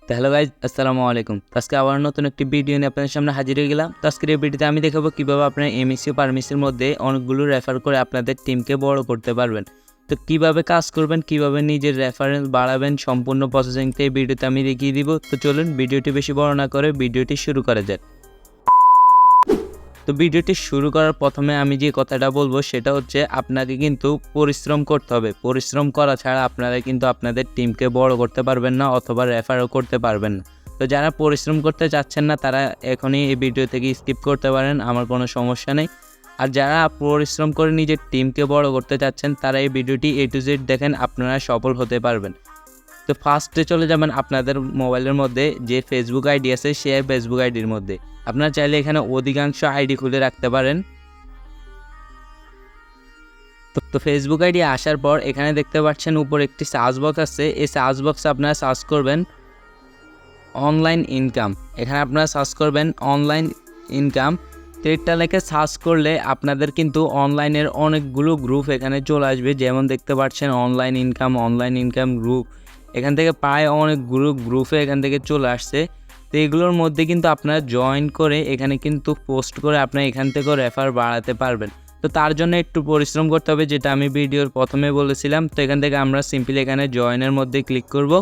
তো hello guys, আসসালামু আলাইকুম। আজকে আবার নতুন একটি ভিডিও নিয়ে আপনাদের সামনে হাজির হয়ে গেলাম। তো আজকের এই ভিডিওতে আমি দেখাবো কীভাবে আপনার এমএসসি ও পারমিসির মধ্যে অনেকগুলো রেফার করে আপনাদের টিমকে বড় করতে পারবেন। তো কীভাবে কাজ করবেন, কীভাবে নিজের রেফারেন্স বাড়াবেন, সম্পূর্ণ প্রসেসিংটা এই ভিডিওতে আমি দেখিয়ে দিব। তো চলুন ভিডিওটি বেশি বড় না করে ভিডিওটি শুরু করা যাক। তো ভিডিওটি শুরু করার প্রথমে আমি যে কথাটা বলবো সেটা হচ্ছে আপনাকে কিন্তু পরিশ্রম করতে হবে। পরিশ্রম করা ছাড়া আপনারা কিন্তু আপনাদের টিমকে বড় করতে পারবেন না অথবা রেফারও করতে পারবেন না। তো যারা পরিশ্রম করতে চাচ্ছেন না তারা এখনই এই ভিডিও থেকে স্কিপ করতে পারেন, আমার কোনো সমস্যা নেই। আর যারা পরিশ্রম করে নিজের টিমকে বড় করতে চাচ্ছেন তারা এই ভিডিওটি A to Z দেখেন, আপনারা সফল হতে পারবেন। তো ফার্স্টে চলে যাবেন আপনাদের মোবাইলের মধ্যে যে ফেসবুক আইডি আছে সেই ফেসবুক আইডির মধ্যে। আপনারা চাইলে এখানে অধিকাংশ আইডি খুলে রাখতে পারেন। তো ফেসবুক আইডি আসার পর এখানে দেখতে পাচ্ছেন উপর একটি সার্চ বক্স আছে। এই সার্চ বক্সে আপনারা সার্চ করবেন অনলাইন ইনকাম। এখানে আপনারা সার্চ করবেন অনলাইন ইনকাম। এটা লেখে সার্চ করলে আপনাদের কিন্তু অনলাইনের অনেকগুলো গ্রুপ এখানে চলে আসবে। যেমন দেখতে পাচ্ছেন অনলাইন ইনকাম গ্রুপ, এখান থেকে প্রায় অনেকগুলো গ্রুপে এখান থেকে চলে আসছে। তো এগুলোর মধ্যে কিন্তু আপনারা জয়েন করে এখানে কিন্তু পোস্ট করে আপনারা এখান থেকেও রেফার বাড়াতে পারবেন। তো তার জন্য একটু পরিশ্রম করতে হবে, যেটা আমি ভিডিওর প্রথমে বলেছিলাম। তো এখান থেকে আমরা সিম্পলি এখানে জয়েনের মধ্যে ক্লিক করব।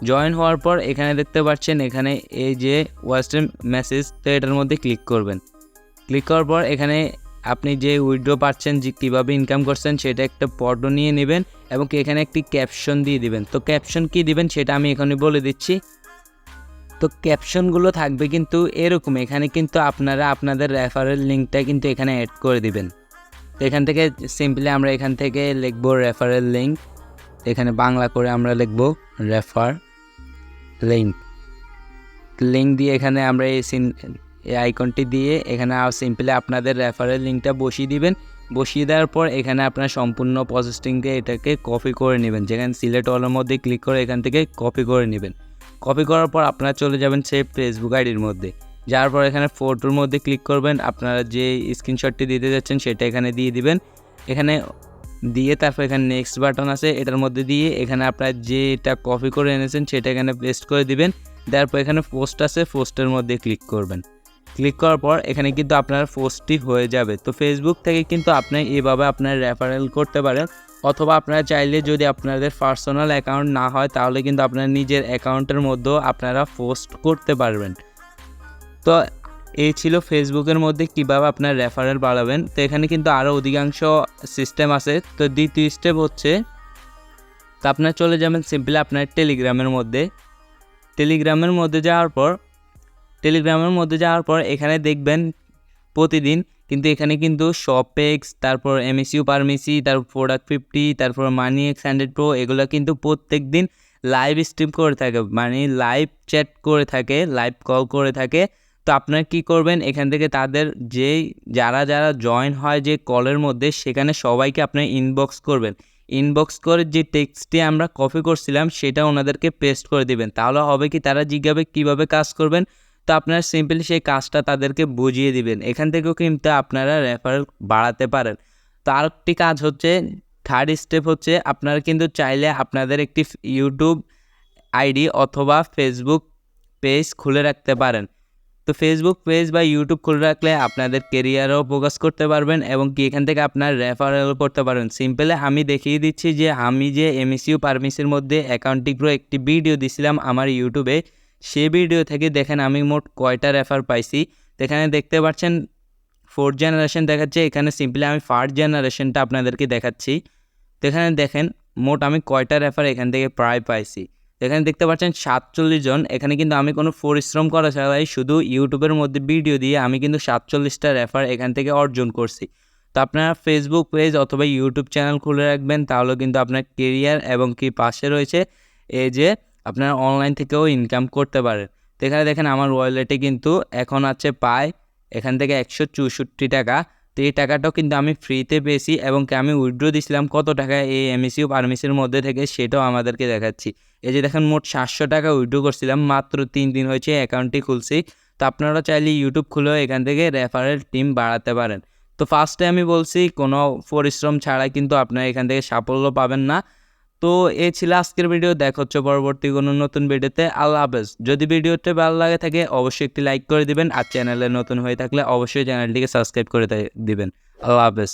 জয়েন হওয়ার পর এখানে দেখতে পাচ্ছেন এখানে এই যে হোয়াটসঅ্যাপ মেসেজ, তো এটার মধ্যে ক্লিক করবেন। ক্লিক করার পর এখানে আপনি যে উইথড্র পাচ্ছেন, যে কীভাবে ইনকাম করছেন সেটা একটা ফটো নিয়ে নেবেন এবং এখানে একটি ক্যাপশন দিয়ে দিবেন। তো ক্যাপশন কি দিবেন সেটা আমি এখানে বলে দিচ্ছি। তো ক্যাপশনগুলো থাকবে কিন্তু এরকম, এখানে কিন্তু আপনারা আপনাদের রেফারেল লিঙ্কটা কিন্তু এখানে অ্যাড করে দিবেন। তো এখান থেকে সিম্পলি আমরা এখান থেকে লিখব রেফারেল লিঙ্ক। এখানে বাংলা করে আমরা লিখব রেফার লিঙ্ক দিয়ে এখানে আমরা এই আইকনটি দিয়ে এখানে সিম্পলি আপনাদের রেফারেল লিঙ্কটা বসিয়ে দিবেন। বসিয়ে দেওয়ার পর এখানে আপনার সম্পূর্ণ প্রসেসিংকে এটাকে কপি করে নেবেন। যেখানে সিলেক্ট অলের মধ্যে ক্লিক করে এখান থেকে কপি করে নেবেন। কপি করার পর আপনারা চলে যাবেন সেই ফেসবুক আইডির মধ্যে। যাওয়ার পর এখানে ফটোর মধ্যে ক্লিক করবেন, আপনারা যে স্ক্রিনশটটি দিতে যাচ্ছেন সেটা এখানে দিয়ে দিবেন। এখানে দিয়ে তারপর এখানে নেক্সট বাটন আছে, এটার মধ্যে দিয়ে এখানে আপনারা যেটা কপি করে এনেছেন সেটা এখানে পেস্ট করে দিবেন। তারপর এখানে পোস্ট আছে, পোস্টের মধ্যে ক্লিক করবেন। ক্লিক করার পর এখানে কিন্তু আপনার পোস্টটি হয়ে যাবে। তো ফেসবুক থেকে কিন্তু আপনি এইভাবে আপনার রেফারেল করতে পারেন, অথবা আপনারা চাইলে যদি আপনাদের পার্সোনাল অ্যাকাউন্ট না হয় তাহলে কিন্তু আপনার নিজের অ্যাকাউন্টের মধ্যেও আপনারা পোস্ট করতে পারবেন। তো এই ছিল ফেসবুকের মধ্যে কিভাবে আপনার রেফারেল বাড়াবেন। তো এখানে কিন্তু আরও অধিকাংশ সিস্টেম আছে। তো দ্বিতীয় স্টেপ হচ্ছে, তো আপনারা চলে যাবেন সিম্পলি আপনার টেলিগ্রামের মধ্যে। টেলিগ্রামের মধ্যে যাওয়ার পর এখানে দেখবেন প্রতিদিন কিন্তু এখানে কিন্তু শপএক্স, তারপর এমএসইউ পারমিসি, তারপর প্রোডাক্ট 50, তারপর Moneyx 100 Pro, এগুলো কিন্তু প্রত্যেক দিন লাইভ স্ট্রিম করে থাকে, মানে লাইভ চ্যাট করে থাকে, লাইভ কল করে থাকে। তো আপনারা কী করবেন, এখান থেকে তাদের যারা জয়েন হয় যে কলের মধ্যে সেখানে সবাইকে আপনারা ইনবক্স করবেন। ইনবক্স করে যে টেক্সটটি আমরা কপি করছিলাম সেটা ওনাদেরকে পেস্ট করে দিবেন। তাহলে হবে কি, তারা জিজ্ঞাসা কীভাবে কাজ করবেন। তো আপনারা সিম্পলি সেই কাজটা তাদেরকে বুঝিয়ে দিবেন। এখান থেকেও কিন্তু আপনারা রেফারেল বাড়াতে পারেন। তো আরেকটি কাজ হচ্ছে, থার্ড স্টেপ হচ্ছে, আপনারা কিন্তু চাইলে আপনাদের একটি ইউটিউব আইডি অথবা ফেসবুক পেজ খুলে রাখতে পারেন। তো ফেসবুক পেজ বা ইউটিউব খুলে রাখলে আপনাদের কেরিয়ারও ফোকাস করতে পারবেন এবং কি এখান থেকে আপনার রেফারেল করতে পারবেন। সিম্পলি আমি দেখিয়ে দিচ্ছি যে আমি যে এমএসইউ পারমিসির মধ্যে অ্যাকাউন্টটি করে একটি ভিডিও দিছিলাম আমার ইউটিউবে, সেই ভিডিও থেকে দেখেন আমি মোট কয়টা রেফার পাইছি। তো এখানে দেখতে পাচ্ছেন 4th জেনারেশন দেখাচ্ছে, এখানে সিম্পলি আমি 1st জেনারেশনটা আপনাদেরকে দেখাচ্ছি। তো এখানে দেখেন মোট আমি কয়টা রেফার এখান থেকে প্রায় পাইছি। এখানে দেখতে পাচ্ছেন 47 জন। এখানে কিন্তু আমি কোনো পরিশ্রম করা ছাড়াই শুধু ইউটিউবের মধ্যে ভিডিও দিয়ে আমি কিন্তু 47টা রেফার এখান থেকে অর্জন করছি। তো আপনারা ফেসবুক পেজ অথবা ইউটিউব চ্যানেল খুলে রাখবেন, তাহলে কিন্তু আপনার কেরিয়ার এবং কি পাশে রয়েছে এই যে আপনারা অনলাইন থেকেও ইনকাম করতে পারেন। তো এখানে দেখেন আমার ওয়ালেটে কিন্তু এখন আছে পায় এখান থেকে 164 টাকা। তো এই টাকাটাও কিন্তু আমি ফ্রিতে পেয়েছি এবং আমি উইথড্র দিয়েছিলাম কত টাকা এই এমএসইউ পারমিসির মধ্যে থেকে সেটাও আমাদেরকে দেখাচ্ছি। এই যে দেখেন মোট 700 টাকা উইথড্র করছিলাম, মাত্র 3 দিন হয়েছে অ্যাকাউন্টটি খুলছি। তো আপনারা চাইলে ইউটিউব খুলেও এখান থেকে রেফারেল টিম বাড়াতে পারেন। তো ফার্স্টে আমি বলছি কোনো পরিশ্রম ছাড়া কিন্তু আপনারা এখান থেকে সাফল্য পাবেন না। তো এই ছিল আজকের ভিডিও। দেখা হচ্ছে পরবর্তী কোনো নতুন ভিডিওতে। আল্লাহ হাফেজ। যদি ভিডিওটা ভালো লাগে থাকে অবশ্যই একটি লাইক করে দিবেন, আর চ্যানেলে নতুন হয়ে থাকলে অবশ্যই চ্যানেলটিকে সাবস্ক্রাইব করে দিবেন। আল্লাহ হাফেজ।